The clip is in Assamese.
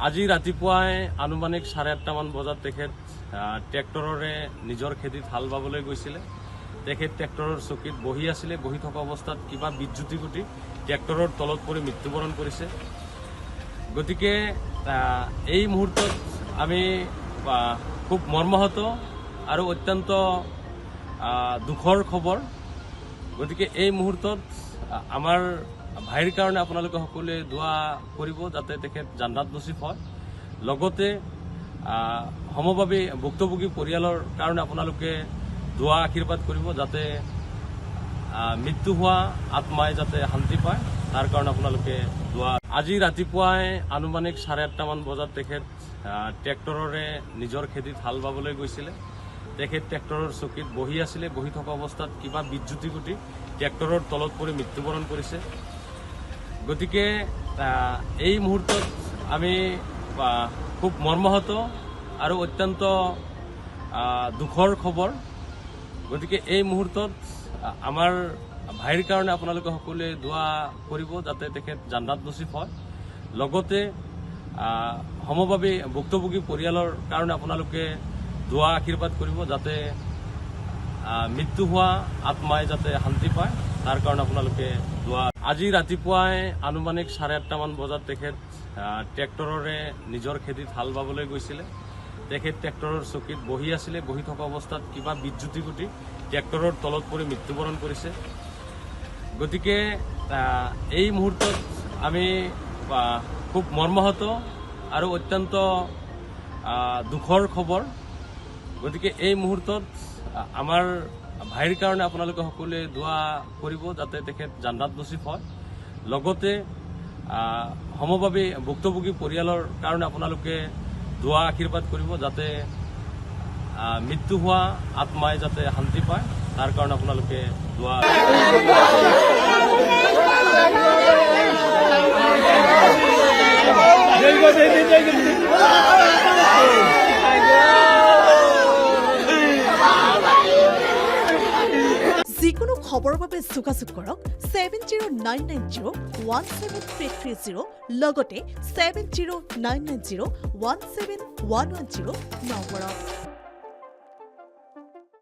আজি ৰাতিপুৱাই আনুমানিক 8:30মান বজাত তেখেত ট্ৰেক্টৰৰে নিজৰ খেতিত হাল বাবলৈ গৈছিলে। তেখেত ট্ৰেক্টৰৰ চকীত বহি আছিলে। বহি থকা অৱস্থাত কিবা বিদ্যুতি ঘটি ট্ৰেক্টৰৰ তলত পৰি মৃত্যুবৰণ কৰিছে। গতিকে এই মুহূৰ্তত আমি খুব মৰ্মাহত আৰু অত্যন্ত দুখৰ খবৰ। গতিকে এই মুহূৰ্তত আমাৰ ভাইৰ কাৰণে আপোনালোকে সকলোৱে দোৱা কৰিব যাতে তেখেত জান্নাত নচিব হয়। লগতে সমভাৱী ভুক্তভোগী পৰিয়ালৰ কাৰণে আপোনালোকে দোৱা আশীৰ্বাদ কৰিব যাতে মৃত্যু হোৱা আত্মাই যাতে শান্তি পায়, তাৰ কাৰণে আপোনালোকে দোৱা। আজি ৰাতিপুৱাই আনুমানিক 8:30মান বজাত তেখেত ট্ৰেক্টৰৰে নিজৰ খেতিত হাল বাবলৈ গৈছিলে। তেখেত ট্ৰেক্টৰৰ চকীত বহি আছিলে। বহি থকা অৱস্থাত কিবা বিদ্যুতি ঘটি ট্ৰেক্টৰৰ তলত পৰি মৃত্যুবৰণ কৰিছে। গতিকে এই মুহূৰ্তত আমি খুব মৰ্মাহত আৰু অত্যন্ত দুখৰ খবৰ। গতিকে এই মুহূৰ্তত আমাৰ ভাইৰ কাৰণে আপোনালোকে সকলোৱে দোৱা কৰিব যাতে তেখেত জান্নাত নচিব হয়। লগতে সমভাৱী ভুক্তভোগী পৰিয়ালৰ কাৰণে আপোনালোকে দোৱা আশীৰ্বাদ কৰিব যাতে মৃত্যু হোৱা আত্মাই যাতে শান্তি পায়, তাৰ কাৰণে আপোনালোকে দোৱা। আজি ৰাতিপুৱাই আনুমানিক 8:30মান বজাত তেখেত ট্ৰেক্টৰৰে নিজৰ খেতিত হাল বাবলৈ গৈছিলে। তেখেত ট্ৰেক্টৰৰ চকীত বহি আছিলে। বহি থকা অৱস্থাত কিবা বিদ্যুতি ঘটি ট্ৰেক্টৰৰ তলত পৰি মৃত্যুবৰণ কৰিছে। গতিকে এই মুহূৰ্তত আমি খুব মৰ্মাহত আৰু অত্যন্ত দুখৰ খবৰ। গতিকে এই মুহূৰ্তত আমাৰ ভাইৰ কাৰণে আপোনালোকে সকলোৱে দোৱা কৰিব যাতে তেখেত জান্নাত নচিব হয়। লগতে সমভাৱী ভুক্তভোগী পৰিয়ালৰ কাৰণে আপোনালোকে দোৱা আশীৰ্বাদ কৰিব যাতে মৃত্যু হোৱা আত্মাই যাতে শান্তি পায়, তাৰ কাৰণে আপোনালোকে দোৱা। যিকোনো খবৰৰ বাবে যোগাযোগ কৰক 7099017330 লগতে 7099017110 নম্বৰত।